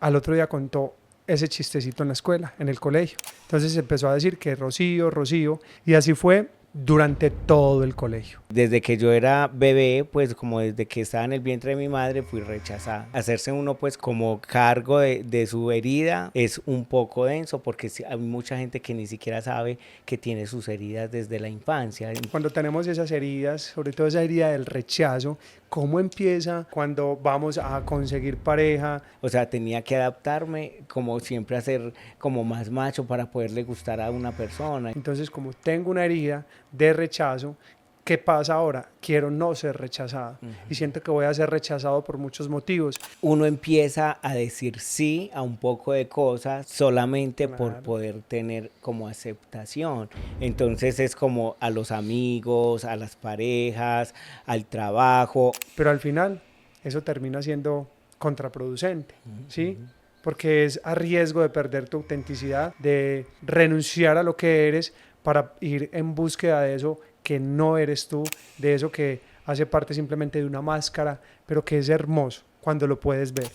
al otro día contó ese chistecito en la escuela, en el colegio. Entonces empezó a decir que Rocío, Rocío, y así fue durante todo el colegio. Desde que yo era bebé, pues como desde que estaba en el vientre de mi madre, fui rechazada. Hacerse uno pues como cargo de su herida es un poco denso porque hay mucha gente que ni siquiera sabe que tiene sus heridas desde la infancia. Cuando tenemos esas heridas, sobre todo esa herida del rechazo, ¿cómo empieza cuando vamos a conseguir pareja? O sea, tenía que adaptarme como siempre a ser como más macho para poderle gustar a una persona. Entonces, como tengo una herida de rechazo, ¿qué pasa ahora? Quiero no ser rechazado y siento que voy a ser rechazado por muchos motivos. Uno empieza a decir sí a un poco de cosas solamente por poder tener como aceptación. Entonces es como a los amigos, a las parejas, al trabajo. Pero al final eso termina siendo contraproducente, ¿sí? Porque es a riesgo de perder tu autenticidad, de renunciar a lo que eres para ir en búsqueda de eso que no eres tú, de eso que hace parte simplemente de una máscara, pero que es hermoso cuando lo puedes ver.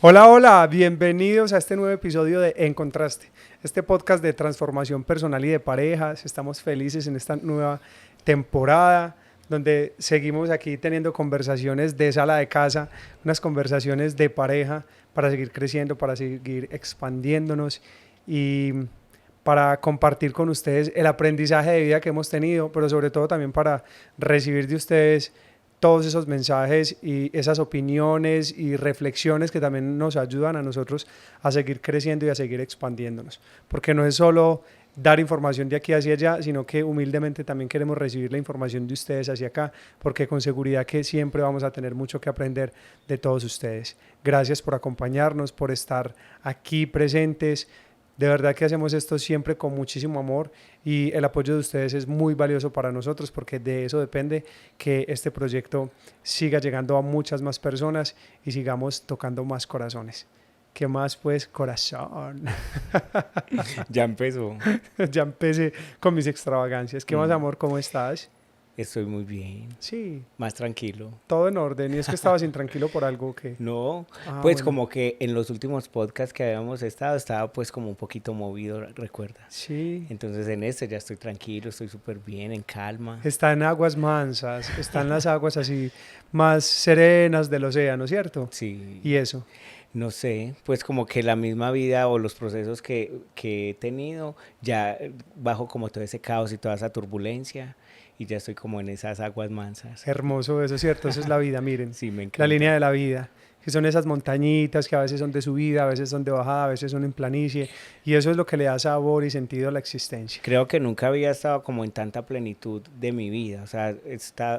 Hola, hola, bienvenidos a este nuevo episodio de En Contraste, este podcast de transformación personal y de parejas. Estamos felices en esta nueva temporada donde seguimos aquí teniendo conversaciones de sala de casa, unas conversaciones de pareja para seguir creciendo, para seguir expandiéndonos y para compartir con ustedes el aprendizaje de vida que hemos tenido, pero sobre todo también para recibir de ustedes todos esos mensajes y esas opiniones y reflexiones que también nos ayudan a nosotros a seguir creciendo y a seguir expandiéndonos. Porque no es solo dar información de aquí hacia allá, sino que humildemente también queremos recibir la información de ustedes hacia acá, porque con seguridad que siempre vamos a tener mucho que aprender de todos ustedes. Gracias por acompañarnos, por estar aquí presentes. De verdad que hacemos esto siempre con muchísimo amor y el apoyo de ustedes es muy valioso para nosotros porque de eso depende que este proyecto siga llegando a muchas más personas y sigamos tocando más corazones. ¿Qué más pues? Corazón. Ya empezó. Ya empecé con mis extravagancias. ¿Qué más, amor? ¿Cómo estás? Estoy muy bien. Sí. Más tranquilo. Todo en orden. ¿Y es que estabas intranquilo por algo que? No, pues bueno, como que en los últimos podcasts que habíamos estaba pues como un poquito movido, ¿recuerdas? Sí. Entonces en este ya estoy tranquilo, estoy súper bien, en calma. Está en aguas mansas, está en las aguas así más serenas del océano, ¿cierto? Sí. ¿Y eso? No sé, pues como que la misma vida o los procesos que he tenido, ya bajo como todo ese caos y toda esa turbulencia y ya estoy como en esas aguas mansas. Hermoso eso, ¿cierto? Eso es la vida, miren. Sí, me encanta. La línea de la vida, que son esas montañitas que a veces son de subida, a veces son de bajada, a veces son en planicie, y eso es lo que le da sabor y sentido a la existencia. Creo que nunca había estado como en tanta plenitud de mi vida, o sea,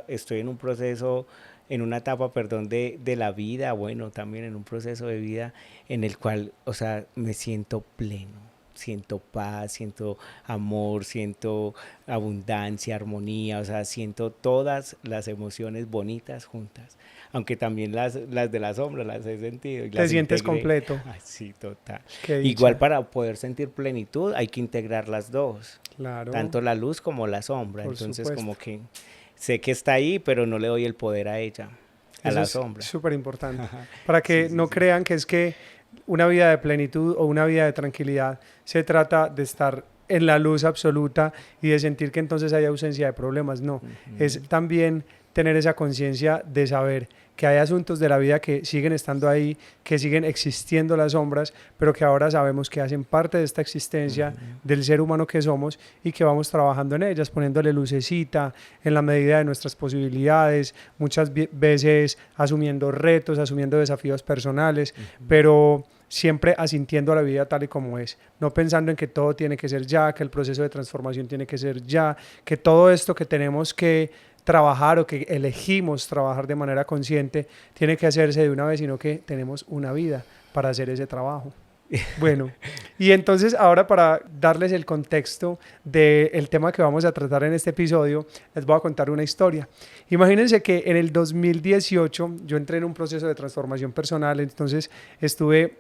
estoy en un proceso, en una etapa, perdón, de la vida, bueno, también en un proceso de vida en el cual, o sea, me siento pleno. Siento paz, siento amor, siento abundancia, armonía, o sea, siento todas las emociones bonitas juntas, aunque también las de la sombra las he sentido. Y Te las sientes integré. completo. Ay, sí, total. Qué dicha. Igual para poder sentir plenitud hay que integrar las dos, claro, tanto la luz como la sombra, por entonces supuesto. como que sé que está ahí, pero no le doy el poder a ella, a eso la es sombra. Súper importante, para que Sí, no crean que es que una vida de plenitud o una vida de tranquilidad se trata de estar en la luz absoluta y de sentir que entonces hay ausencia de problemas. No, es también tener esa conciencia de saber que hay asuntos de la vida que siguen estando ahí, que siguen existiendo las sombras, pero que ahora sabemos que hacen parte de esta existencia del ser humano que somos y que vamos trabajando en ellas, poniéndole lucecita en la medida de nuestras posibilidades, muchas veces asumiendo retos, asumiendo desafíos personales, pero siempre asintiendo a la vida tal y como es, no pensando en que todo tiene que ser ya, que el proceso de transformación tiene que ser ya, que todo esto que tenemos que trabajar o que elegimos trabajar de manera consciente tiene que hacerse de una vez, sino que tenemos una vida para hacer ese trabajo. Bueno, y entonces ahora para darles el contexto del tema que vamos a tratar en este episodio, les voy a contar una historia. Imagínense que en el 2018 yo entré en un proceso de transformación personal, entonces estuve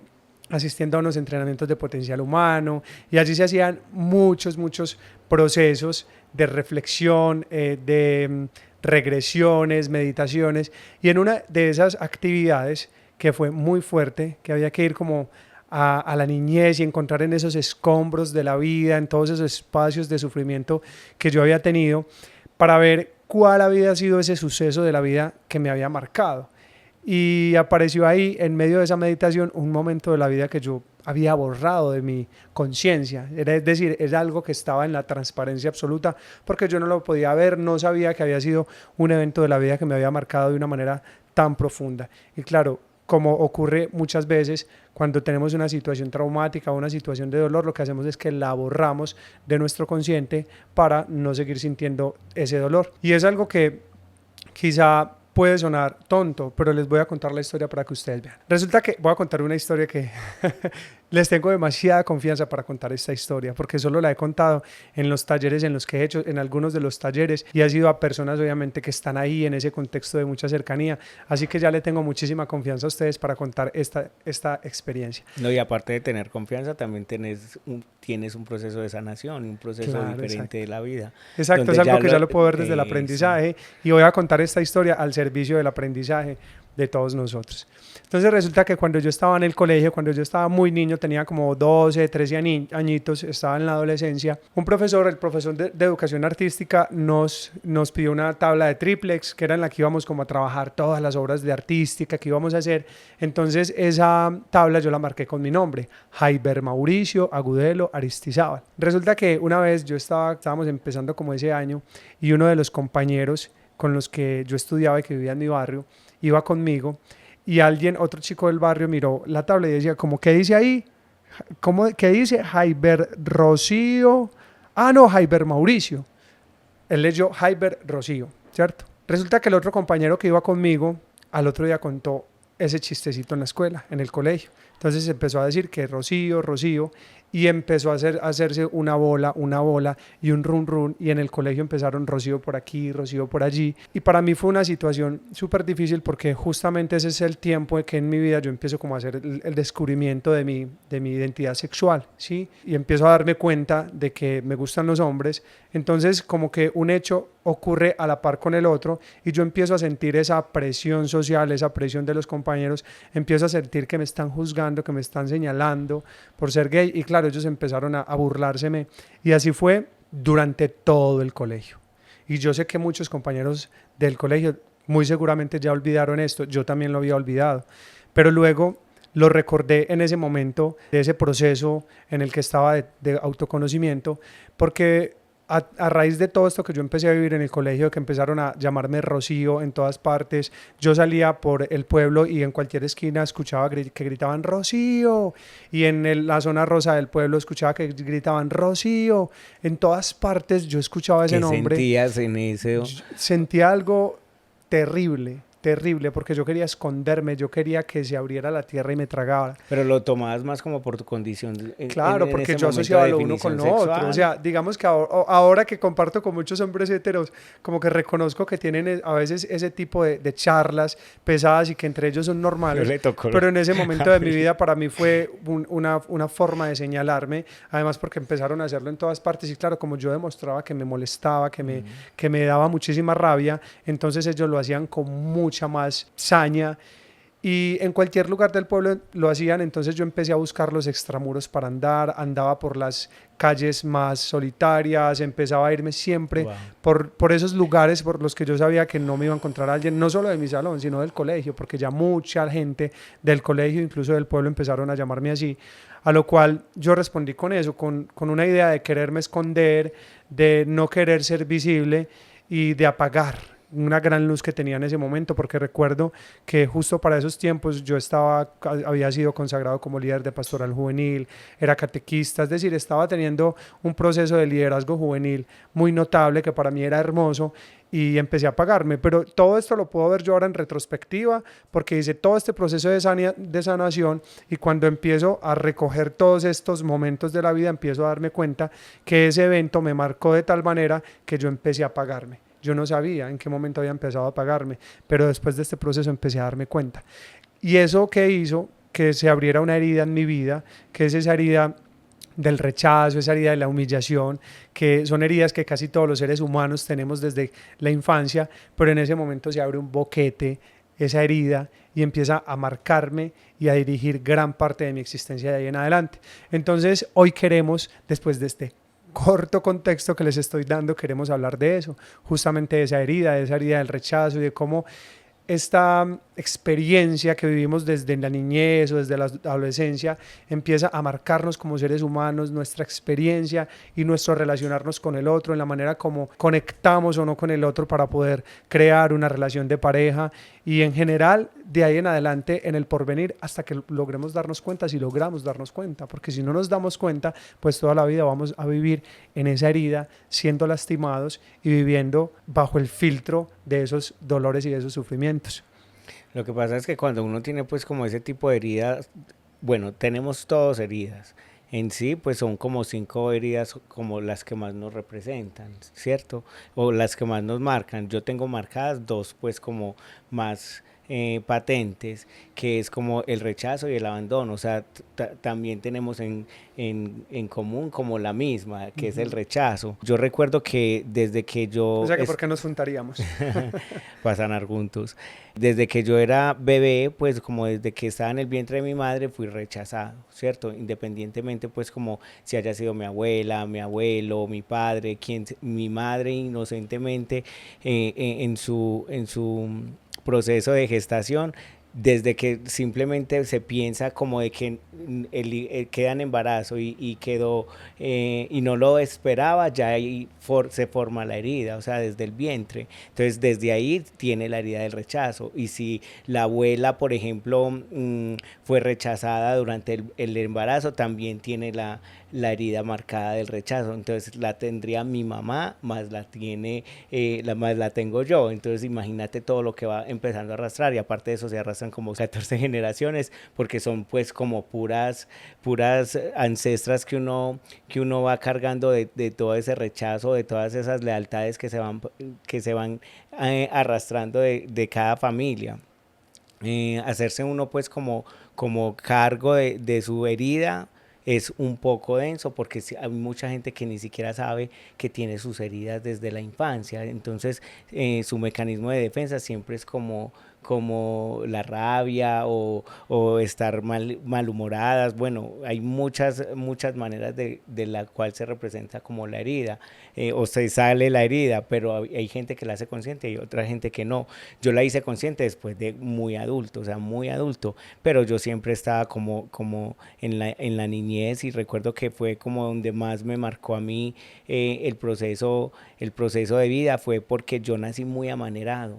asistiendo a unos entrenamientos de potencial humano y allí se hacían muchos procesos de reflexión, de regresiones, meditaciones, y en una de esas actividades que fue muy fuerte, que había que ir como a la niñez y encontrar en esos escombros de la vida, en todos esos espacios de sufrimiento que yo había tenido, para ver cuál había sido ese suceso de la vida que me había marcado. Y apareció ahí, en medio de esa meditación, un momento de la vida que yo había borrado de mi conciencia. Es decir, es algo que estaba en la transparencia absoluta, porque yo no lo podía ver, no sabía que había sido un evento de la vida que me había marcado de una manera tan profunda. Y claro, como ocurre muchas veces cuando tenemos una situación traumática o una situación de dolor, lo que hacemos es que la borramos de nuestro consciente para no seguir sintiendo ese dolor. Y es algo que quizá puede sonar tonto, pero les voy a contar la historia para que ustedes vean. Resulta que voy a contar una historia que les tengo demasiada confianza para contar esta historia, porque solo la he contado en los talleres en los que he hecho, en algunos de los talleres, y ha sido a personas obviamente que están ahí en ese contexto de mucha cercanía, así que ya le tengo muchísima confianza a ustedes para contar esta experiencia. No, y aparte de tener confianza, también tienes un proceso de sanación, un proceso diferente Exacto. de la vida. Exacto, es algo que ya lo puedo ver desde el aprendizaje, y voy a contar esta historia al servicio del aprendizaje de todos nosotros. Entonces resulta que cuando yo estaba en el colegio, cuando yo estaba muy niño, tenía como 12, 13 añitos, estaba en la adolescencia, el profesor de educación artística nos pidió una tabla de triplex, que era en la que íbamos como a trabajar todas las obras de artística que íbamos a hacer. Entonces esa tabla yo la marqué con mi nombre, Jaiber Mauricio Agudelo Aristizábal. Resulta que una vez estábamos empezando como ese año, y uno de los compañeros con los que yo estudiaba y que vivía en mi barrio, iba conmigo, y otro chico del barrio miró la tabla y decía, ¿cómo qué dice ahí? ¿Qué dice? Jaiber Rocío. Ah, no, Jaiber Mauricio. Él leyó Jaiber Rocío, ¿cierto? Resulta que el otro compañero que iba conmigo al otro día contó ese chistecito en la escuela, en el colegio. Entonces empezó a decir que Rocío, Rocío, y empezó a hacerse una bola y un run run, y en el colegio empezaron Rocío por aquí, Rocío por allí, y para mí fue una situación súper difícil, porque justamente ese es el tiempo en que en mi vida yo empiezo como a hacer el descubrimiento de mi identidad sexual, ¿sí? Y empiezo a darme cuenta de que me gustan los hombres. Entonces como que un hecho ocurre a la par con el otro, y yo empiezo a sentir esa presión social, esa presión de los compañeros, empiezo a sentir que me están juzgando, que me están señalando por ser gay, y claro, ellos empezaron a burlárseme, y así fue durante todo el colegio. Y yo sé que muchos compañeros del colegio muy seguramente ya olvidaron esto, yo también lo había olvidado, pero luego lo recordé en ese momento de ese proceso en el que estaba de autoconocimiento, porque a raíz de todo esto que yo empecé a vivir en el colegio, que empezaron a llamarme Rocío en todas partes, yo salía por el pueblo y en cualquier esquina escuchaba que gritaban Rocío, y en la zona rosa del pueblo escuchaba que gritaban Rocío, en todas partes yo escuchaba ese nombre. ¿Qué sentías en eso? Sentía algo terrible, porque yo quería esconderme, yo quería que se abriera la tierra y me tragara. Pero lo tomabas más como por tu condición. Claro, porque yo asociaba lo uno con lo otro. O sea, digamos que ahora que comparto con muchos hombres heteros, como que reconozco que tienen a veces ese tipo de charlas pesadas y que entre ellos son normales. Pero en ese momento de mi vida para mí fue una forma de señalarme, además porque empezaron a hacerlo en todas partes, y claro, como yo demostraba que me molestaba, que me daba muchísima rabia, entonces ellos lo hacían con mucha más saña, y en cualquier lugar del pueblo lo hacían. Entonces yo empecé a buscar los extramuros para andaba por las calles más solitarias, empezaba a irme siempre por esos lugares por los que yo sabía que no me iba a encontrar a alguien, no solo de mi salón, sino del colegio, porque ya mucha gente del colegio, incluso del pueblo, empezaron a llamarme así, a lo cual yo respondí con eso, con una idea de quererme esconder, de no querer ser visible y de apagar una gran luz que tenía en ese momento, porque recuerdo que justo para esos tiempos yo había sido consagrado como líder de pastoral juvenil, era catequista, es decir, estaba teniendo un proceso de liderazgo juvenil muy notable que para mí era hermoso, y empecé a apagarme. Pero todo esto lo puedo ver yo ahora en retrospectiva, porque hice todo este proceso de sanación, y cuando empiezo a recoger todos estos momentos de la vida, empiezo a darme cuenta que ese evento me marcó de tal manera que yo empecé a apagarme. Yo no sabía en qué momento había empezado a apagarme, pero después de este proceso empecé a darme cuenta. Y eso que hizo que se abriera una herida en mi vida, que es esa herida del rechazo, esa herida de la humillación, que son heridas que casi todos los seres humanos tenemos desde la infancia, pero en ese momento se abre un boquete, esa herida, y empieza a marcarme y a dirigir gran parte de mi existencia de ahí en adelante. Entonces, hoy queremos, después de este corto contexto que les estoy dando, queremos hablar de eso, justamente de esa herida del rechazo y de cómo esta experiencia que vivimos desde la niñez o desde la adolescencia empieza a marcarnos como seres humanos, nuestra experiencia y nuestro relacionarnos con el otro, en la manera como conectamos o no con el otro para poder crear una relación de pareja y en general de ahí en adelante en el porvenir hasta que logremos darnos cuenta, si logramos darnos cuenta, porque si no nos damos cuenta, pues toda la vida vamos a vivir en esa herida, siendo lastimados y viviendo bajo el filtro de esos dolores y de esos sufrimientos. Lo que pasa es que cuando uno tiene pues como ese tipo de heridas, bueno, tenemos todos heridas. En sí, pues son como 5 heridas como las que más nos representan, ¿cierto? O las que más nos marcan. Yo tengo marcadas 2 pues como más patentes, que es como el rechazo y el abandono. O sea, también tenemos en común como la misma, que es el rechazo. Yo recuerdo que desde que O yo... sea que ¿por qué nos juntaríamos? para sanar juntos. Desde que yo era bebé, pues como desde que estaba en el vientre de mi madre, fui rechazado, ¿cierto? Independientemente, pues como si haya sido mi abuela, mi abuelo, mi padre, mi madre inocentemente en su proceso de gestación, desde que simplemente se piensa como de que queda en embarazo y quedó y no lo esperaba, ya ahí se forma la herida, o sea, desde el vientre. Entonces, desde ahí tiene la herida del rechazo. Y si la abuela, por ejemplo, fue rechazada durante el embarazo, también tiene la herida marcada del rechazo. Entonces, la tendría mi mamá, más la más la tengo yo. Entonces, imagínate todo lo que va empezando a arrastrar. Y aparte de eso, se arrastran como 14 generaciones, porque son pues como puras ancestras que uno va cargando de todo ese rechazo, de todas esas lealtades que se van arrastrando de cada familia. Hacerse uno pues como cargo de su herida es un poco denso, porque hay mucha gente que ni siquiera sabe que tiene sus heridas desde la infancia. Entonces su mecanismo de defensa siempre es como la rabia o estar malhumoradas. Bueno, hay muchas maneras de la cual se representa como la herida, o se sale la herida, pero hay gente que la hace consciente y otra gente que no. Yo la hice consciente después de muy adulto, o sea, muy adulto, pero yo siempre estaba como en la niñez, y recuerdo que fue como donde más me marcó a mí el proceso de vida, fue porque yo nací muy amanerado.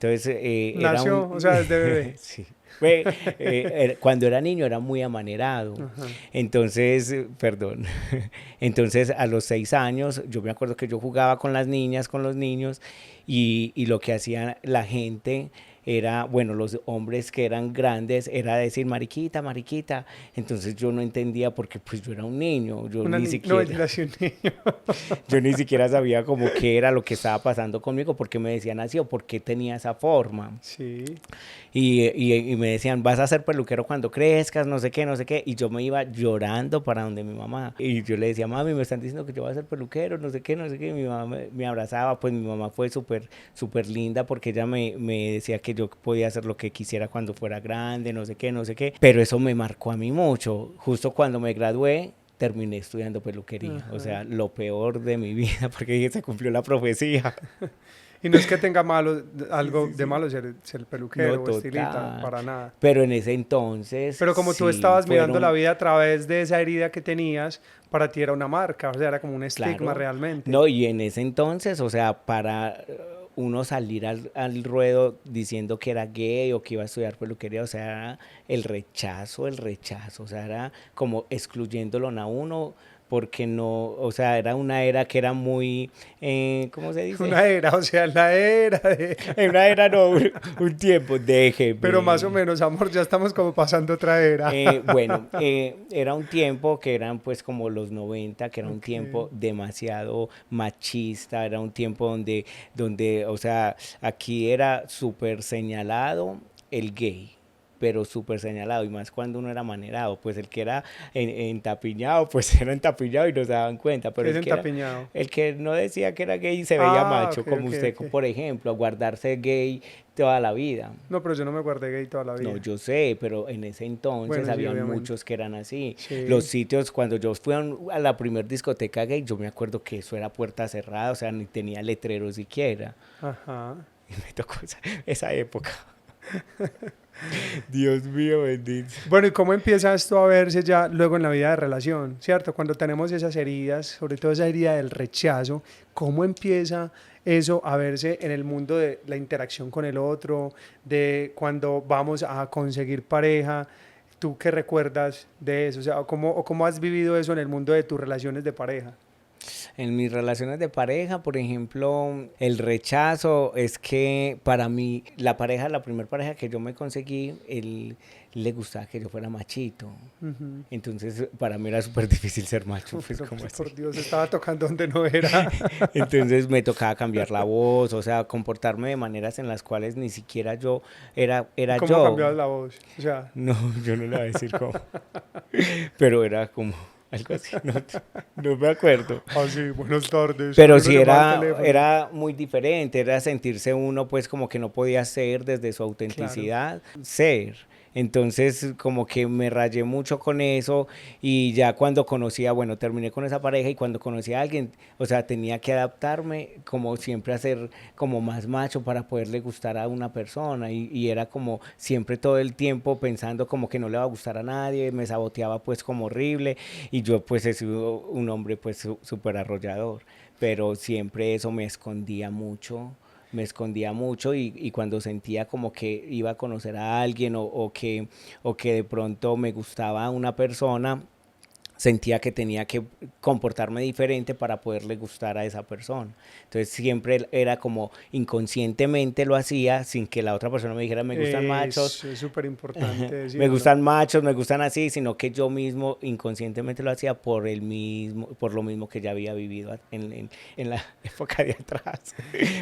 Entonces, Nació, o sea, desde bebé. sí. Cuando era niño era muy amanerado. Ajá. Entonces, perdón. Entonces, a los 6 años, yo me acuerdo que yo jugaba con las niñas, con los niños, y lo que hacía la gente era, bueno, los hombres que eran grandes, era decir mariquita, mariquita. Entonces yo no entendía, porque pues yo era un niño, No, él nació un niño. yo ni siquiera sabía como qué era lo que estaba pasando conmigo, por qué me decían así o por qué tenía esa forma. Sí. Y me decían, vas a ser peluquero cuando crezcas, no sé qué, no sé qué. Y yo me iba llorando para donde mi mamá. Y yo le decía, mami, me están diciendo que yo voy a ser peluquero, no sé qué, no sé qué. Y mi mamá me abrazaba. Pues mi mamá fue súper linda, porque ella me decía que yo podía hacer lo que quisiera cuando fuera grande, no sé qué, no sé qué. Pero eso me marcó a mí mucho. Justo cuando me gradué, terminé estudiando peluquería. Ajá. O sea, lo peor de mi vida, porque se cumplió la profecía. Y no es que tenga algo de malo ser peluquero, no, o estilista, para nada. Pero en ese entonces... Pero como tú estabas mirando la vida a través de esa herida que tenías, para ti era una marca, o sea, era como un estigma realmente. No, y en ese entonces, o sea, para uno salir al ruedo diciendo que era gay o que iba a estudiar peluquería, o sea, era el rechazo, o sea, era como excluyéndolo a uno, porque no, o sea, era una era que era muy, ¿cómo se dice? Una era, o sea, la era de... una era no, un tiempo, déjeme. Pero más o menos, amor, ya estamos como pasando otra era. Bueno, era un tiempo que eran pues como los 90, que era un tiempo demasiado machista, era un tiempo donde, o sea, aquí era súper señalado el gay. pero súper señalado, y más cuando uno era manerado, pues el que era entapiñado, pues era entapiñado y no se daban cuenta, pero ¿Qué es entapiñado? el que no decía que era gay se veía Ah, macho, ok, como ok, usted, ok. por ejemplo, a guardarse gay toda la vida. No, pero yo no me guardé gay toda la No, vida. yo sé, pero en ese entonces Bueno, sí, habían obviamente. muchos que eran así. Los Sí, sitios, cuando yo fui a la primer discoteca gay, yo me acuerdo que eso era puerta cerrada, o sea, ni tenía letrero siquiera. ajá. Y me tocó esa época. Dios mío, bendito. Bueno, ¿y cómo empieza esto a verse ya luego en la vida de relación, cierto? Cuando tenemos esas heridas, sobre todo esa herida del rechazo, ¿cómo empieza eso a verse en el mundo de la interacción con el otro, de cuando vamos a conseguir pareja? ¿Tú qué recuerdas de eso? O sea, o cómo has vivido eso en el mundo de tus relaciones de pareja? En mis relaciones de pareja, por ejemplo, el rechazo es que para mí, la primera pareja que yo me conseguí, él le gustaba que yo fuera machito. Ujú. Entonces, para mí era súper difícil ser macho, pues Pero como pues, así. por Dios, estaba tocando donde no era. Entonces me tocaba cambiar la voz, o sea, comportarme de maneras en las cuales ni siquiera yo ¿Y era cómo yo. cambiabas la voz? O sea, No, yo no le voy a decir cómo, pero era como algo así, no, no me acuerdo. así, buenas tardes, Pero quiero sí llamar al teléfono. era muy diferente, era sentirse uno pues como que no podía ser desde su Claro. autenticidad, ser. Entonces como que me rayé mucho con eso y ya cuando conocía, bueno, terminé con esa pareja y cuando conocí a alguien, o sea, tenía que adaptarme como siempre a ser como más macho para poderle gustar a una persona y era como siempre todo el tiempo pensando como que no le va a gustar a nadie, me saboteaba pues como horrible y yo pues he sido un hombre pues súper arrollador, pero siempre eso me escondía mucho y cuando sentía como que iba a conocer a alguien o que de pronto me gustaba una persona, sentía que tenía que comportarme diferente para poderle gustar a esa persona. Entonces siempre era como inconscientemente lo hacía sin que la otra persona me dijera me gustan machos, Es súper importante me decirlo. gustan machos, me gustan así, sino que yo mismo inconscientemente lo hacía por lo mismo que ya había vivido en la época de atrás.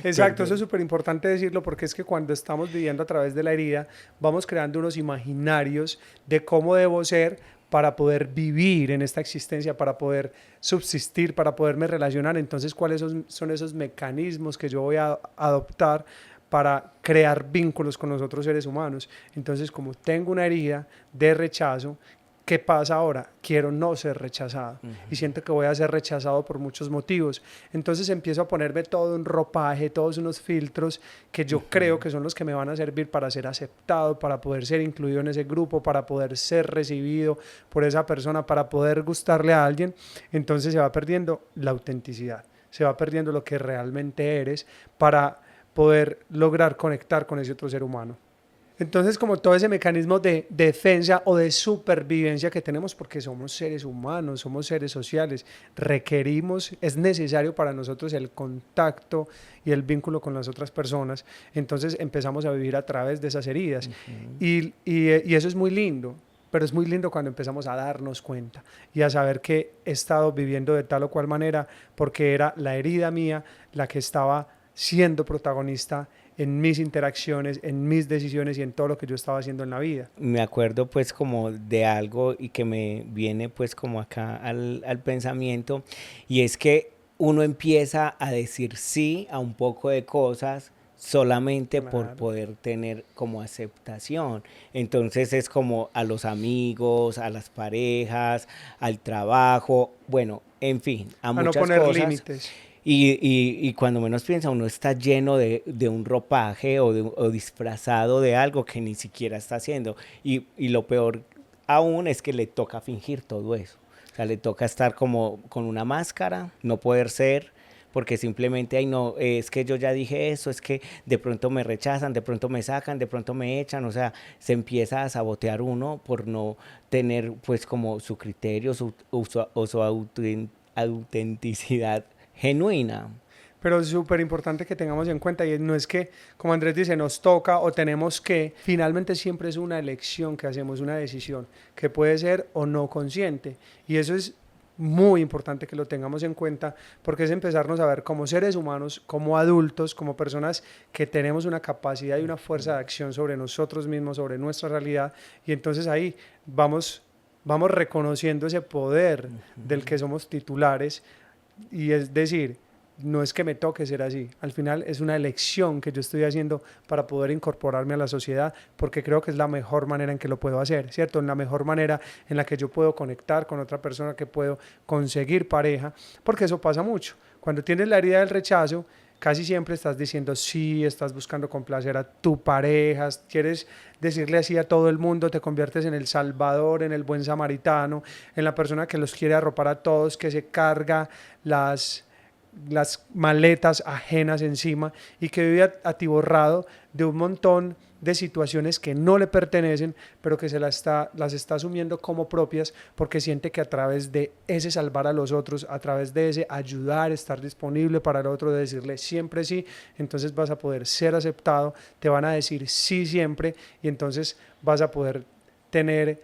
Exacto, eso es Perdón. súper importante decirlo porque es que cuando estamos viviendo a través de la herida, vamos creando unos imaginarios de cómo debo ser para poder vivir en esta existencia, para poder subsistir, para poderme relacionar. Entonces, ¿cuáles son esos mecanismos que yo voy a adoptar para crear vínculos con los otros seres humanos? Entonces, como tengo una herida de rechazo, ¿qué pasa ahora? Quiero no ser rechazado y siento que voy a ser rechazado por muchos motivos. Entonces empiezo a ponerme todo un ropaje, todos unos filtros que yo creo que son los que me van a servir para ser aceptado, para poder ser incluido en ese grupo, para poder ser recibido por esa persona, para poder gustarle a alguien. Entonces se va perdiendo la autenticidad, se va perdiendo lo que realmente eres para poder lograr conectar con ese otro ser humano. Entonces, como todo ese mecanismo de defensa o de supervivencia que tenemos, porque somos seres humanos, somos seres sociales, requerimos, es necesario para nosotros el contacto y el vínculo con las otras personas, entonces empezamos a vivir a través de esas heridas. Y eso es muy lindo, pero es muy lindo cuando empezamos a darnos cuenta y a saber que he estado viviendo de tal o cual manera porque era la herida mía la que estaba siendo protagonista en mis interacciones, en mis decisiones y en todo lo que yo estaba haciendo en la vida. Me acuerdo pues como de algo y que me viene pues como acá al pensamiento y es que uno empieza a decir sí a un poco de cosas solamente por Claro. poder tener como aceptación. Entonces es como a los amigos, a las parejas, al trabajo, bueno, en fin, a A no muchas poner cosas. límites. Y cuando menos piensa, uno está lleno de un ropaje o disfrazado de algo que ni siquiera está haciendo. Y lo peor aún es que le toca fingir todo eso. O sea, le toca estar como con una máscara, no poder ser, porque simplemente, ay no, es que yo ya dije eso, es que de pronto me rechazan, de pronto me sacan, de pronto me echan, o sea, se empieza a sabotear uno por no tener pues como su criterio o su autenticidad genuina. Pero es súper importante que tengamos en cuenta y no es que, como Andrés dice, nos toca o tenemos que, finalmente siempre es una elección que hacemos, una decisión que puede ser o no consciente. Y eso es muy importante que lo tengamos en cuenta, porque es empezarnos a ver como seres humanos, como adultos, como personas que tenemos una capacidad y una fuerza de acción sobre nosotros mismos, sobre nuestra realidad, y entonces ahí vamos reconociendo ese poder del que somos titulares, y es decir, no es que me toque ser así, al final es una elección que yo estoy haciendo para poder incorporarme a la sociedad, porque creo que es la mejor manera en que lo puedo hacer, ¿cierto? La mejor manera en la que yo puedo conectar con otra persona, que puedo conseguir pareja, porque eso pasa mucho. Cuando tienes la herida del rechazo, casi siempre estás diciendo sí, estás buscando complacer a tu pareja, quieres decirle así a todo el mundo, te conviertes en el salvador, en el buen samaritano, en la persona que los quiere arropar a todos, que se carga las maletas ajenas encima y que vive atiborrado de un montón de situaciones que no le pertenecen, pero que las está asumiendo como propias, porque siente que a través de ese salvar a los otros, a través de ese ayudar, estar disponible para el otro, de decirle siempre sí, entonces vas a poder ser aceptado, te van a decir sí siempre, y entonces vas a poder tener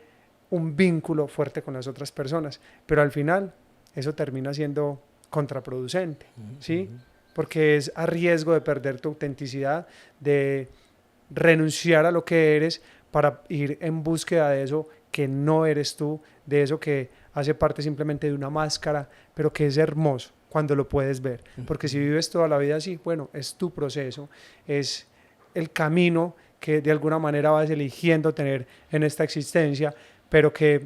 un vínculo fuerte con las otras personas, pero al final eso termina siendo contraproducente, ¿sí? Porque es a riesgo de perder tu autenticidad, de renunciar a lo que eres para ir en búsqueda de eso que no eres tú, de eso que hace parte simplemente de una máscara, pero que es hermoso cuando lo puedes ver. Porque si vives toda la vida así, bueno, es tu proceso, es el camino que de alguna manera vas eligiendo tener en esta existencia, pero que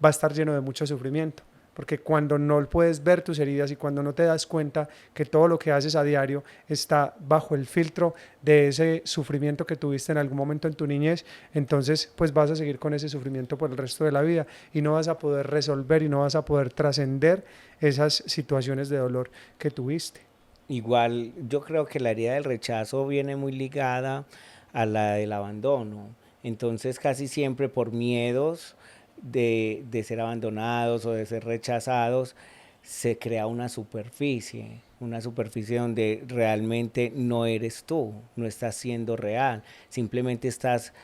va a estar lleno de mucho sufrimiento. Porque cuando no puedes ver tus heridas y cuando no te das cuenta que todo lo que haces a diario está bajo el filtro de ese sufrimiento que tuviste en algún momento en tu niñez, entonces pues vas a seguir con ese sufrimiento por el resto de la vida y no vas a poder resolver y no vas a poder trascender esas situaciones de dolor que tuviste. Igual, yo creo que la herida del rechazo viene muy ligada a la del abandono. Entonces, casi siempre por miedos de ser abandonados o de ser rechazados, se crea una superficie donde realmente no eres tú, no estás siendo real, simplemente estás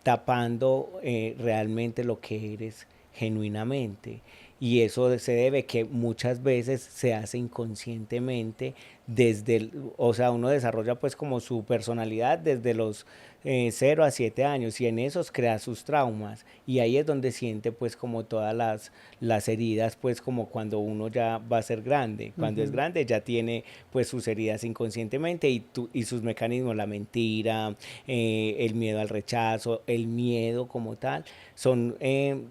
tapando realmente lo que eres genuinamente. Y eso se debe que muchas veces se hace inconscientemente o sea, uno desarrolla pues como su personalidad desde los 0 a 7 años y en esos crea sus traumas y ahí es donde siente pues como todas las heridas pues como cuando uno ya va a ser grande, cuando es grande ya tiene pues sus heridas inconscientemente y sus mecanismos, la mentira, el miedo al rechazo, el miedo como tal, son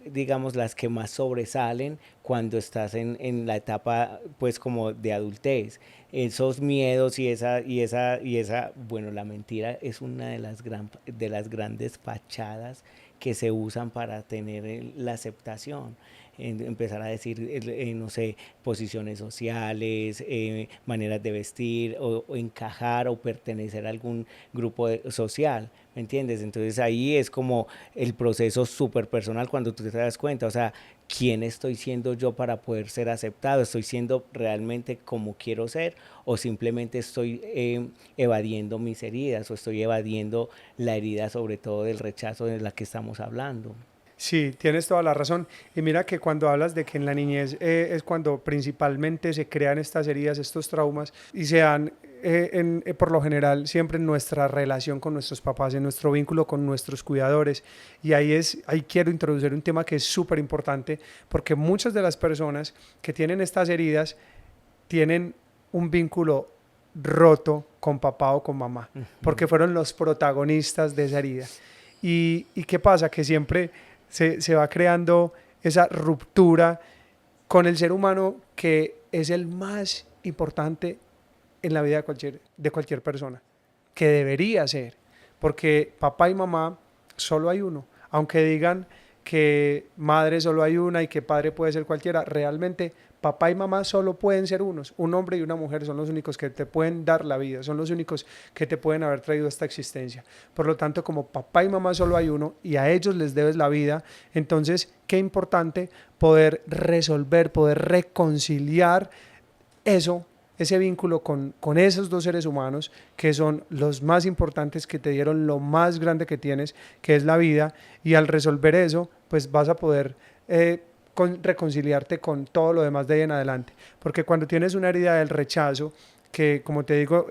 digamos las que más sobresalen cuando estás en la etapa pues como de adultez. Esos miedos y esa, bueno, la mentira es una de las grandes fachadas que se usan para tener la aceptación. Empezar a decir, no sé, posiciones sociales, maneras de vestir o encajar o pertenecer a algún grupo social, ¿me entiendes? Entonces ahí es como el proceso súper personal cuando tú te das cuenta, o sea, ¿quién estoy siendo yo para poder ser aceptado? ¿Estoy siendo realmente como quiero ser o simplemente estoy evadiendo mis heridas o estoy evadiendo la herida sobre todo del rechazo de la que estamos hablando? Sí, tienes toda la razón. Y mira que cuando hablas de que en la niñez es cuando principalmente se crean estas heridas, estos traumas, y se dan por lo general siempre en nuestra relación con nuestros papás, en nuestro vínculo con nuestros cuidadores. Y ahí quiero introducir un tema que es súper importante, porque muchas de las personas que tienen estas heridas tienen un vínculo roto con papá o con mamá, porque fueron los protagonistas de esa herida. ¿Y qué pasa? Que siempre se va creando esa ruptura con el ser humano que es el más importante en la vida de cualquier persona, que debería ser, porque papá y mamá solo hay uno, aunque digan que madre solo hay una y que padre puede ser cualquiera, realmente papá y mamá solo pueden ser unos, un hombre y una mujer son los únicos que te pueden dar la vida, son los únicos que te pueden haber traído a esta existencia. Por lo tanto, como papá y mamá solo hay uno y a ellos les debes la vida, entonces qué importante poder resolver, poder reconciliar ese vínculo con esos dos seres humanos que son los más importantes, que te dieron lo más grande que tienes, que es la vida, y al resolver eso, pues vas a poder reconciliarte con todo lo demás de ahí en adelante. Porque cuando tienes una herida del rechazo, que como te digo,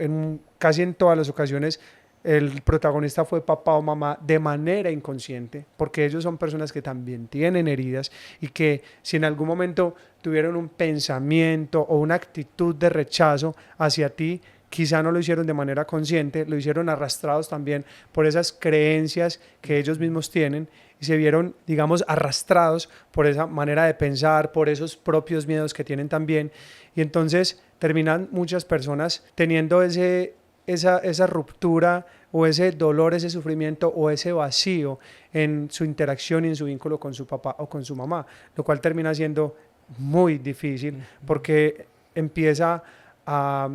casi en todas las ocasiones el protagonista fue papá o mamá de manera inconsciente, porque ellos son personas que también tienen heridas y que si en algún momento tuvieron un pensamiento o una actitud de rechazo hacia ti, quizá no lo hicieron de manera consciente, lo hicieron arrastrados también por esas creencias que ellos mismos tienen y se vieron, digamos, arrastrados por esa manera de pensar, por esos propios miedos que tienen también. Y entonces terminan muchas personas teniendo esa ruptura o ese dolor, ese sufrimiento o ese vacío en su interacción y en su vínculo con su papá o con su mamá, lo cual termina siendo muy difícil porque empieza a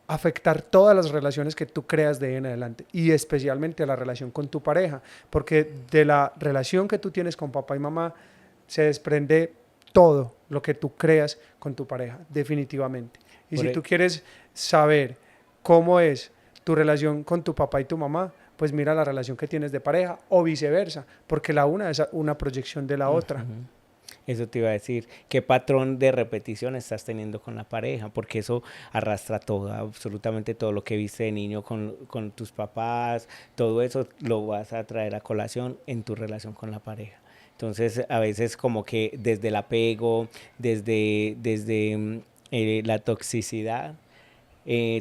afectar todas las relaciones que tú creas de ahí en adelante y especialmente la relación con tu pareja, porque de la relación que tú tienes con papá y mamá se desprende todo lo que tú creas con tu pareja, definitivamente. Y si tú quieres saber cómo es tu relación con tu papá y tu mamá, pues mira la relación que tienes de pareja o viceversa, porque la una es una proyección de la otra. Eso te iba a decir, ¿qué patrón de repetición estás teniendo con la pareja? Porque eso arrastra todo, absolutamente todo lo que viste de niño con tus papás, todo eso lo vas a traer a colación en tu relación con la pareja. Entonces, a veces como que desde el apego, desde la toxicidad,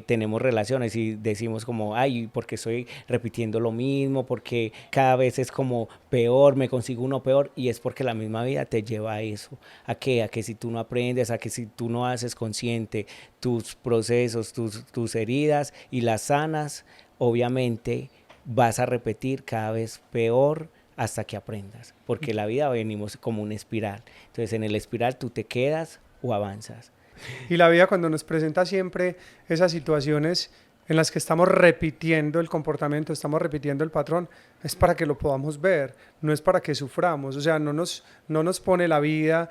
tenemos relaciones y decimos como, ay, porque estoy repitiendo lo mismo, porque cada vez es como peor, me consigo uno peor, y es porque la misma vida te lleva a eso, a que si tú no aprendes, a que si tú no haces consciente tus procesos, tus heridas y las sanas, obviamente vas a repetir cada vez peor hasta que aprendas, porque la vida venimos como una espiral, entonces en el espiral tú te quedas o avanzas. Y la vida cuando nos presenta siempre esas situaciones en las que estamos repitiendo el comportamiento, estamos repitiendo el patrón, es para que lo podamos ver, no es para que suframos, o sea, no nos pone la vida,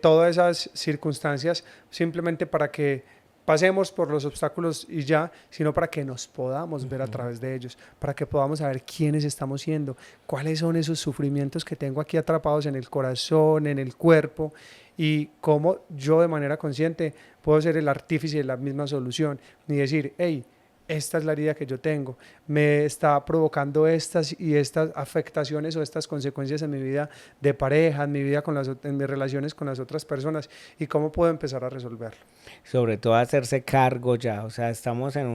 todas esas circunstancias simplemente para que pasemos por los obstáculos y ya, sino para que nos podamos ver a través de ellos, para que podamos saber quiénes estamos siendo, cuáles son esos sufrimientos que tengo aquí atrapados en el corazón, en el cuerpo, y cómo yo de manera consciente puedo ser el artífice de la misma solución y decir, hey, esta es la herida que yo tengo, me está provocando estas y estas afectaciones o estas consecuencias en mi vida de pareja, en mi vida en mis relaciones con las otras personas y cómo puedo empezar a resolverlo. Sobre todo hacerse cargo ya, o sea, estamos en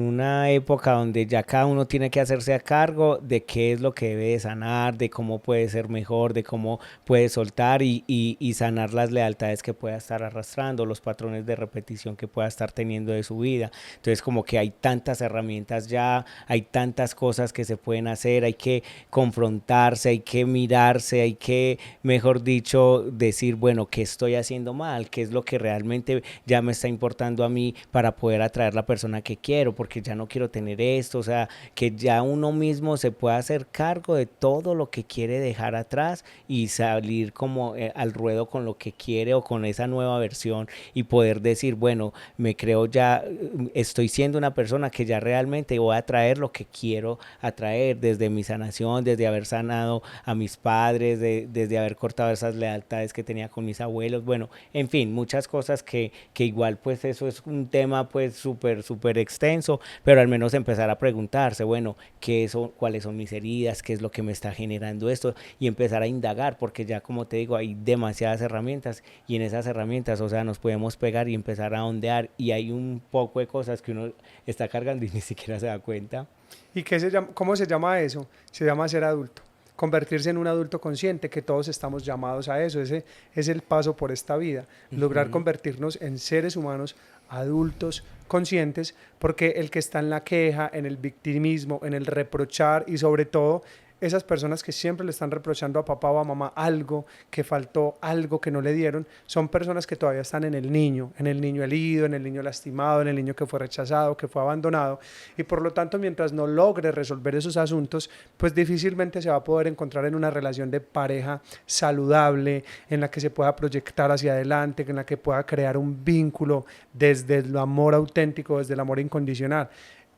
una época donde ya cada uno tiene que hacerse a cargo de qué es lo que debe de sanar, de cómo puede ser mejor, de cómo puede soltar y sanar las lealtades que pueda estar arrastrando, los patrones de repetición que pueda estar teniendo de su vida. Entonces como que hay tantas herramientas ya, hay tantas cosas que se pueden hacer, hay que confrontarse, hay que mirarse, hay que, mejor dicho, decir, bueno, ¿qué estoy haciendo mal? ¿Qué es lo que realmente ya me está importando a mí para poder atraer la persona que quiero? Porque ya no quiero tener esto, o sea, que ya uno mismo se pueda hacer cargo de todo lo que quiere dejar atrás y salir como al ruedo con lo que quiere o con esa nueva versión y poder decir, bueno, me creo ya, estoy siendo una persona que ya realmente voy a atraer lo que quiero atraer desde mi sanación, desde haber sanado a mis padres, desde haber cortado esas lealtades que tenía con mis abuelos, bueno, en fin, muchas cosas que igual pues eso es un tema pues súper extenso, pero al menos empezar a preguntarse, bueno, cuáles son mis heridas, qué es lo que me está generando esto y empezar a indagar, porque ya como te digo, hay demasiadas herramientas y en esas herramientas, o sea, nos podemos pegar y empezar a ondear y hay un poco de cosas que uno está cargando y ni siquiera se da cuenta. ¿Y cómo se llama eso? Se llama ser adulto. Convertirse en un adulto consciente, que todos estamos llamados a eso. Ese es el paso por esta vida, lograr convertirnos en seres humanos adultos conscientes, porque el que está en la queja, en el victimismo, en el reprochar y sobre todo esas personas que siempre le están reprochando a papá o a mamá algo que faltó, algo que no le dieron, son personas que todavía están en el niño herido, en el niño lastimado, en el niño que fue rechazado, que fue abandonado, y por lo tanto mientras no logre resolver esos asuntos, pues difícilmente se va a poder encontrar en una relación de pareja saludable, en la que se pueda proyectar hacia adelante, en la que pueda crear un vínculo desde el amor auténtico, desde el amor incondicional.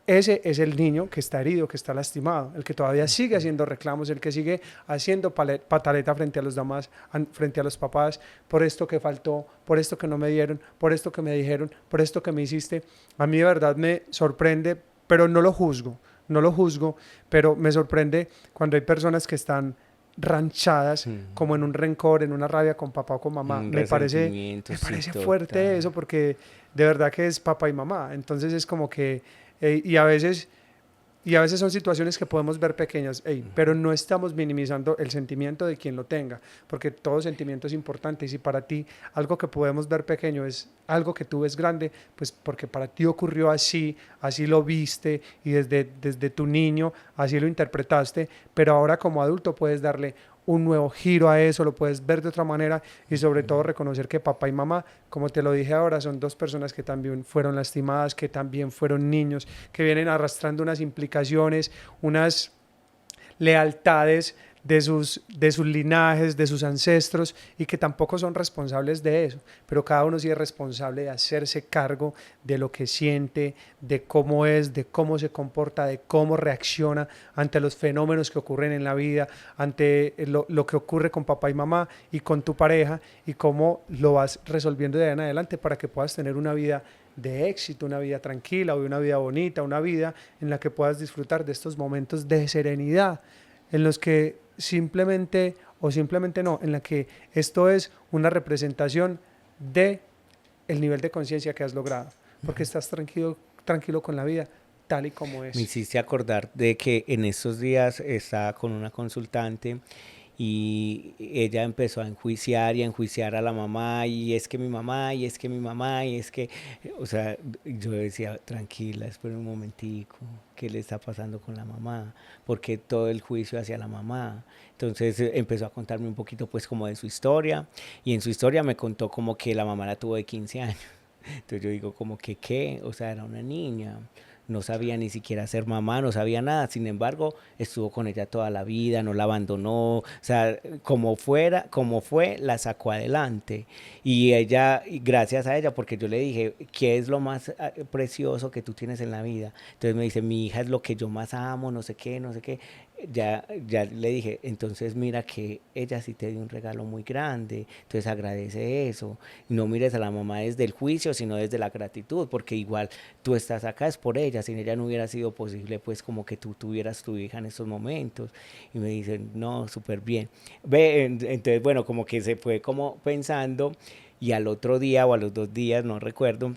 ese es el niño que está herido, que está lastimado, el que todavía sigue haciendo reclamos, el que sigue haciendo pataleta frente a los demás, frente a los papás, por esto que faltó, por esto que no me dieron, por esto que me dijeron, por esto que me hiciste. A mí de verdad me sorprende, pero no lo juzgo, no lo juzgo, pero me sorprende cuando hay personas que están ranchadas como en un rencor, en una rabia con papá o con mamá. Me parece fuerte eso, porque de verdad que es papá y mamá. Entonces es como que y a veces son situaciones que podemos ver pequeñas, pero no estamos minimizando el sentimiento de quien lo tenga, porque todo sentimiento es importante. Y si para ti algo que podemos ver pequeño es algo que tú ves grande, pues porque para ti ocurrió así, así lo viste y desde tu niño así lo interpretaste, pero ahora como adulto puedes darle un nuevo giro a eso, lo puedes ver de otra manera y sobre todo reconocer que papá y mamá, como te lo dije ahora, son dos personas que también fueron lastimadas, que también fueron niños, que vienen arrastrando unas implicaciones, unas lealtades de sus linajes, de sus ancestros, y que tampoco son responsables de eso, pero cada uno sí es responsable de hacerse cargo de lo que siente, de cómo es, de cómo se comporta, de cómo reacciona ante los fenómenos que ocurren en la vida, ante lo que ocurre con papá y mamá y con tu pareja, y cómo lo vas resolviendo de ahí en adelante para que puedas tener una vida de éxito, una vida tranquila, una vida bonita, una vida en la que puedas disfrutar de estos momentos de serenidad, en los que simplemente o simplemente no, en la que esto es una representación de el nivel de conciencia que has logrado, porque estás tranquilo con la vida tal y como es. Me hiciste acordar de que en estos días estaba con una consultante y ella empezó a enjuiciar y a enjuiciar a la mamá, y es que mi mamá, y es que mi mamá, y es que, o sea, yo decía, tranquila, espera un momentico, ¿qué le está pasando con la mamá? Porque todo el juicio hacia la mamá. Entonces empezó a contarme un poquito pues como de su historia, y en su historia me contó como que la mamá la tuvo de 15 años. Entonces yo digo como que, ¿qué? O sea, era una niña, no sabía ni siquiera ser mamá, no sabía nada, sin embargo, estuvo con ella toda la vida, no la abandonó, o sea, como fue, la sacó adelante. Y ella, gracias a ella, porque yo le dije, ¿qué es lo más precioso que tú tienes en la vida? Entonces me dice, mi hija es lo que yo más amo, no sé qué, no sé qué. Ya le dije, entonces mira que ella sí te dio un regalo muy grande, entonces agradece eso, no mires a la mamá desde el juicio, sino desde la gratitud, porque igual tú estás acá es por ella, sin ella no hubiera sido posible pues como que tú tuvieras tu hija en estos momentos. Y me dicen, no, súper bien. Entonces bueno, como que se fue como pensando, y al otro día o a los 2 días, no recuerdo,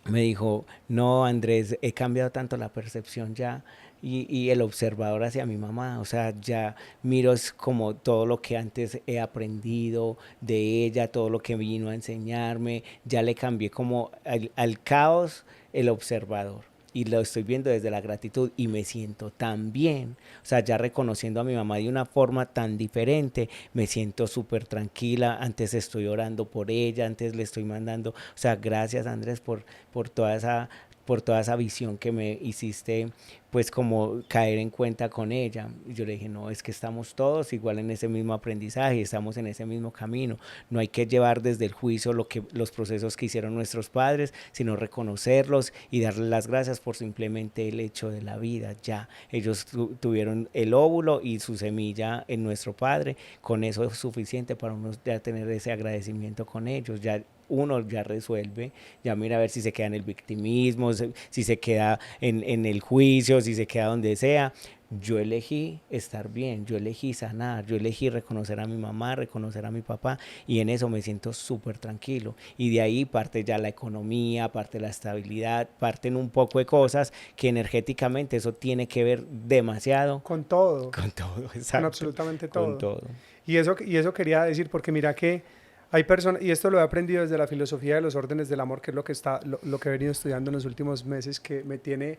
me dijo, no, Andrés, he cambiado tanto la percepción ya y el observador hacia mi mamá, o sea, ya miro es como todo lo que antes he aprendido de ella, todo lo que vino a enseñarme, ya le cambié como al caos el observador. Y lo estoy viendo desde la gratitud y me siento tan bien, o sea, ya reconociendo a mi mamá de una forma tan diferente, me siento súper tranquila, antes estoy orando por ella, antes le estoy mandando, o sea, gracias Andrés por toda esa visión que me hiciste, pues como caer en cuenta con ella. Y yo le dije, no, es que estamos todos igual en ese mismo aprendizaje, estamos en ese mismo camino, no hay que llevar desde el juicio los procesos que hicieron nuestros padres, sino reconocerlos y darles las gracias por simplemente el hecho de la vida. Ya, ellos tuvieron el óvulo y su semilla en nuestro padre, con eso es suficiente para uno ya tener ese agradecimiento con ellos, ya uno ya resuelve, ya mira a ver si se queda en el victimismo, si se queda en el juicio, si se queda donde sea. Yo elegí estar bien, yo elegí sanar, yo elegí reconocer a mi mamá, reconocer a mi papá, y en eso me siento súper tranquilo. Y de ahí parte ya la economía, parte la estabilidad, parten un poco de cosas que energéticamente eso tiene que ver demasiado con todo, exacto, con absolutamente todo. Con todo. Y eso quería decir, porque mira que hay personas, y esto lo he aprendido desde la filosofía de los órdenes del amor, que es lo que he venido estudiando en los últimos meses, que me tiene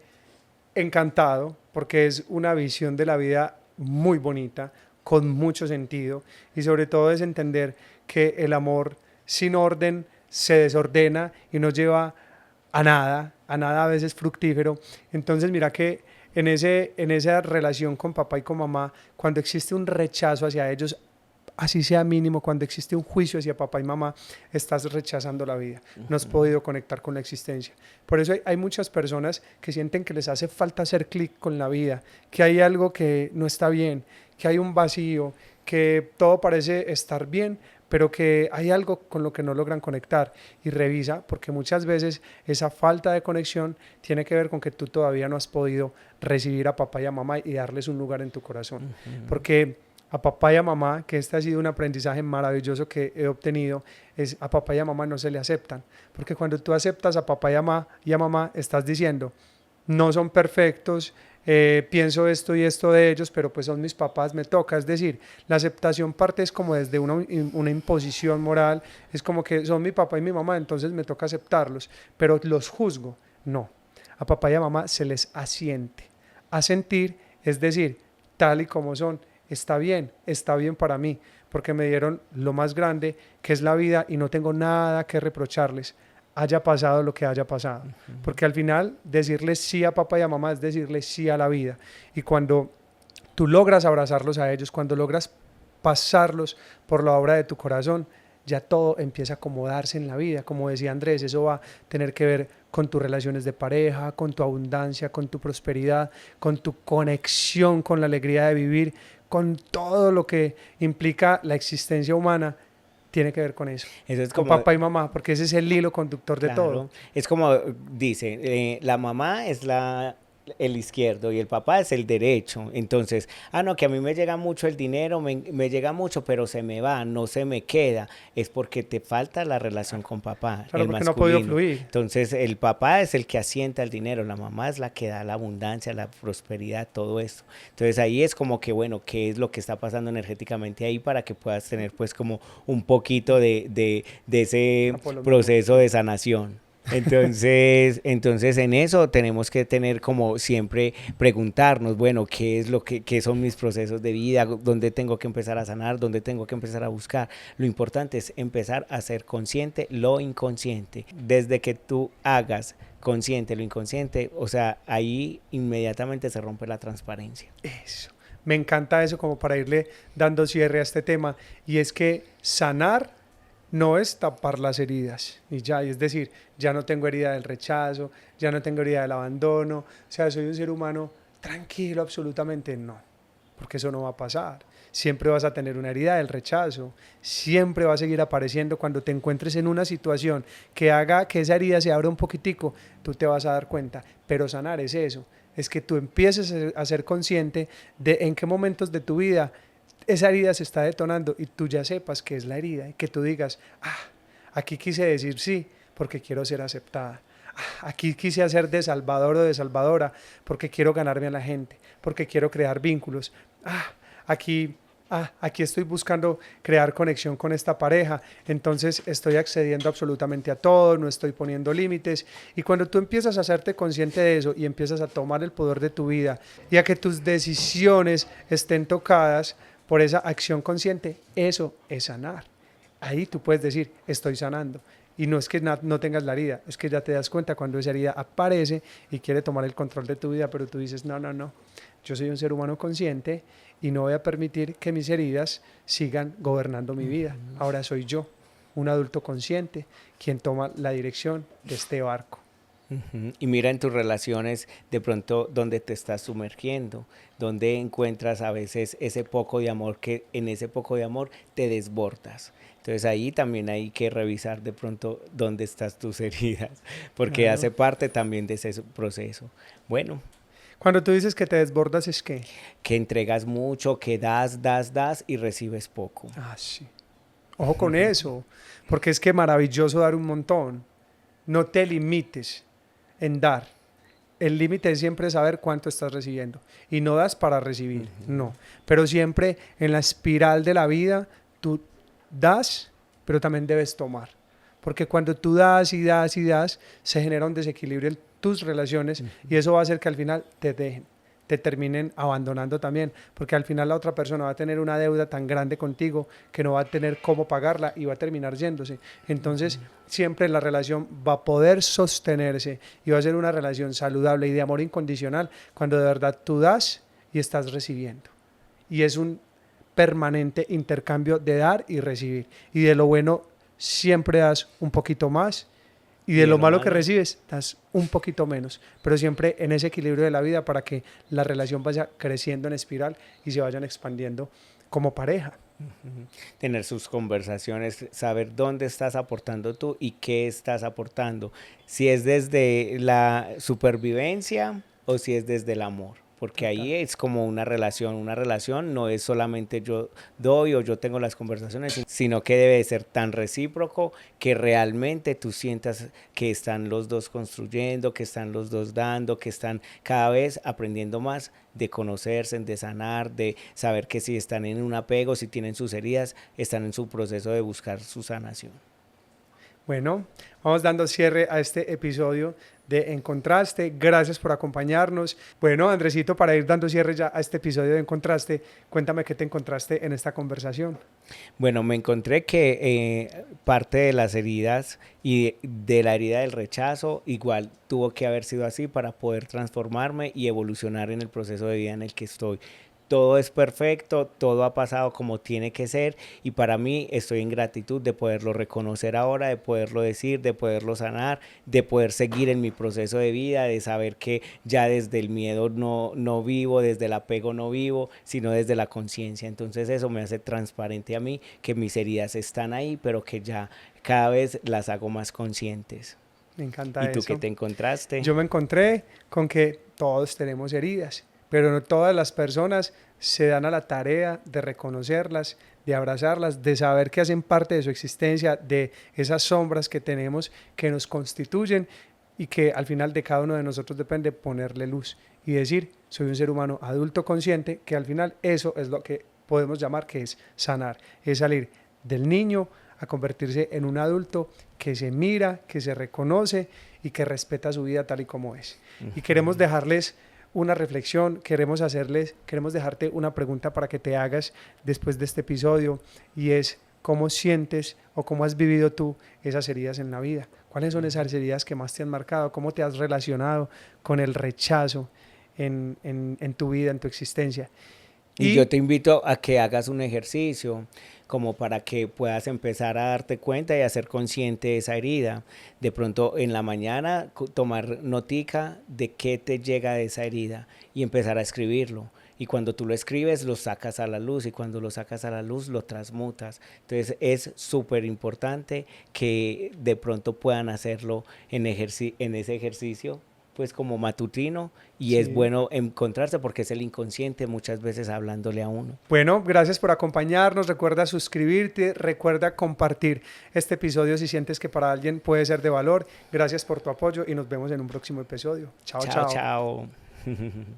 encantado, porque es una visión de la vida muy bonita, con mucho sentido, y sobre todo es entender que el amor sin orden se desordena y nos lleva a nada a veces fructífero. Entonces mira que en esa relación con papá y con mamá, cuando existe un rechazo hacia ellos, así sea mínimo, cuando existe un juicio hacia papá y mamá, estás rechazando la vida, no has podido conectar con la existencia. Por eso hay muchas personas que sienten que les hace falta hacer clic con la vida, que hay algo que no está bien, que hay un vacío, que todo parece estar bien, pero que hay algo con lo que no logran conectar. Y revisa, porque muchas veces esa falta de conexión tiene que ver con que tú todavía no has podido recibir a papá y a mamá y darles un lugar en tu corazón. Porque a papá y a mamá, que este ha sido un aprendizaje maravilloso que he obtenido, es a papá y a mamá no se le aceptan. Porque cuando tú aceptas a papá y a mamá, estás diciendo, no son perfectos, pienso esto y esto de ellos, pero pues son mis papás, me toca. Es decir, la aceptación parte es como desde una imposición moral, es como que son mi papá y mi mamá, entonces me toca aceptarlos, pero los juzgo. No, a papá y a mamá se les asiente. Asentir es decir, tal y como son, está bien para mí, porque me dieron lo más grande que es la vida y no tengo nada que reprocharles, haya pasado lo que haya pasado. Porque al final decirle sí a papá y a mamá es decirle sí a la vida. Y cuando tú logras abrazarlos a ellos, cuando logras pasarlos por la obra de tu corazón, ya todo empieza a acomodarse en la vida. Como decía Andrés, eso va a tener que ver con tus relaciones de pareja, con tu abundancia, con tu prosperidad, con tu conexión con la alegría de vivir, con todo lo que implica la existencia humana. Tiene que ver con eso, Eso es con como, papá y mamá, porque ese es el hilo conductor de todo. claro, es como dice, la mamá es el izquierdo y el papá es el derecho. Entonces, no, que a mí me llega mucho el dinero, me llega mucho, pero se me va, no se me queda. Es porque te falta la relación con papá, Claro, el porque no ha podido masculino. fluir. Entonces, el papá es el que asienta el dinero, la mamá es la que da la abundancia, la prosperidad, todo esto. Entonces, ahí es como que, bueno, ¿qué es lo que está pasando energéticamente ahí para que puedas tener, pues, como un poquito de ese proceso de sanación? Entonces en eso tenemos que tener como siempre preguntarnos, bueno, ¿qué es qué son mis procesos de vida? ¿Dónde tengo que empezar a sanar? ¿Dónde tengo que empezar a buscar? Lo importante es empezar a ser consciente lo inconsciente. Desde que tú hagas consciente lo inconsciente, o sea, ahí inmediatamente se rompe la transparencia. Eso. Me encanta eso como para irle dando cierre a este tema. Y es que sanar no es tapar las heridas y ya, es decir, ya no tengo herida del rechazo, ya no tengo herida del abandono, o sea, soy un ser humano tranquilo, absolutamente no, porque eso no va a pasar. Siempre vas a tener una herida del rechazo, siempre va a seguir apareciendo. Cuando te encuentres en una situación que haga que esa herida se abra un poquitico, tú te vas a dar cuenta, pero sanar es eso, es que tú empieces a ser consciente de en qué momentos de tu vida esa herida se está detonando y tú ya sepas que es la herida y que tú digas, aquí quise decir sí porque quiero ser aceptada. Aquí quise hacer de salvador o de salvadora porque quiero ganarme a la gente, porque quiero crear vínculos. Aquí estoy buscando crear conexión con esta pareja, entonces estoy accediendo absolutamente a todo, no estoy poniendo límites. Y cuando tú empiezas a hacerte consciente de eso y empiezas a tomar el poder de tu vida y a que tus decisiones estén tocadas por esa acción consciente, eso es sanar. Ahí tú puedes decir, estoy sanando. Y no es que no tengas la herida, es que ya te das cuenta cuando esa herida aparece y quiere tomar el control de tu vida, pero tú dices, no, yo soy un ser humano consciente y no voy a permitir que mis heridas sigan gobernando mi vida. Ahora soy yo, un adulto consciente, quien toma la dirección de este barco. Y mira en tus relaciones de pronto dónde te estás sumergiendo, dónde encuentras a veces ese poco de amor, que en ese poco de amor te desbordas. Entonces ahí también hay que revisar de pronto dónde estás tus heridas, porque Claro. hace parte también de ese proceso. Bueno, Cuando tú dices que te desbordas es que entregas mucho, que das y recibes poco. sí. Ojo con eso, porque es que maravilloso dar un montón. No te limites en dar. El límite es siempre saber cuánto estás recibiendo. Y no das para recibir, no. Pero siempre en la espiral de la vida, tú das, pero también debes tomar. Porque cuando tú das y das y das, se genera un desequilibrio en tus relaciones y eso va a hacer que al final te dejen, te terminen abandonando también, porque al final la otra persona va a tener una deuda tan grande contigo que no va a tener cómo pagarla y va a terminar yéndose. Entonces, siempre la relación va a poder sostenerse y va a ser una relación saludable y de amor incondicional cuando de verdad tú das y estás recibiendo. Y es un permanente intercambio de dar y recibir. Y de lo bueno siempre das un poquito más y de lo malo que recibes das un poquito menos, pero siempre en ese equilibrio de la vida para que la relación vaya creciendo en espiral y se vayan expandiendo como pareja. Tener sus conversaciones, saber dónde estás aportando tú y qué estás aportando, si es desde la supervivencia o si es desde el amor. Porque ahí es como una relación no es solamente yo doy o yo tengo las conversaciones, sino que debe ser tan recíproco que realmente tú sientas que están los dos construyendo, que están los dos dando, que están cada vez aprendiendo más de conocerse, de sanar, de saber que si están en un apego, si tienen sus heridas, están en su proceso de buscar su sanación. Bueno, vamos dando cierre a este episodio de En Contraste. Gracias por acompañarnos. Bueno, Andresito, para ir dando cierre ya a este episodio de En Contraste, cuéntame qué te encontraste en esta conversación. Bueno, me encontré que parte de las heridas y de la herida del rechazo igual tuvo que haber sido así para poder transformarme y evolucionar en el proceso de vida en el que estoy. Todo es perfecto, todo ha pasado como tiene que ser y para mí estoy en gratitud de poderlo reconocer ahora, de poderlo decir, de poderlo sanar, de poder seguir en mi proceso de vida, de saber que ya desde el miedo no vivo, desde el apego no vivo, sino desde la conciencia. Entonces eso me hace transparente a mí que mis heridas están ahí, pero que ya cada vez las hago más conscientes. Me encanta eso. ¿Y tú qué te encontraste? Yo me encontré con que todos tenemos heridas, pero no todas las personas se dan a la tarea de reconocerlas, de abrazarlas, de saber que hacen parte de su existencia, de esas sombras que tenemos que nos constituyen y que al final de cada uno de nosotros depende ponerle luz y decir, soy un ser humano adulto consciente, que al final eso es lo que podemos llamar que es sanar, es salir del niño a convertirse en un adulto que se mira, que se reconoce y que respeta su vida tal y como es. Y queremos dejarles una reflexión, queremos dejarte una pregunta para que te hagas después de este episodio y es cómo sientes o cómo has vivido tú esas heridas en la vida. ¿Cuáles son esas heridas que más te han marcado? ¿Cómo te has relacionado con el rechazo en tu vida, en tu existencia? Y yo te invito a que hagas un ejercicio como para que puedas empezar a darte cuenta y a ser consciente de esa herida. De pronto en la mañana tomar notica de qué te llega de esa herida y empezar a escribirlo. Y cuando tú lo escribes, lo sacas a la luz y cuando lo sacas a la luz, lo transmutas. Entonces es súper importante que de pronto puedan hacerlo en ese ejercicio pues como matutino y sí, es bueno encontrarse porque es el inconsciente muchas veces hablándole a uno. Bueno, gracias por acompañarnos, recuerda suscribirte, recuerda compartir este episodio si sientes que para alguien puede ser de valor. Gracias por tu apoyo y nos vemos en un próximo episodio. Chao, chao. Chao, chao.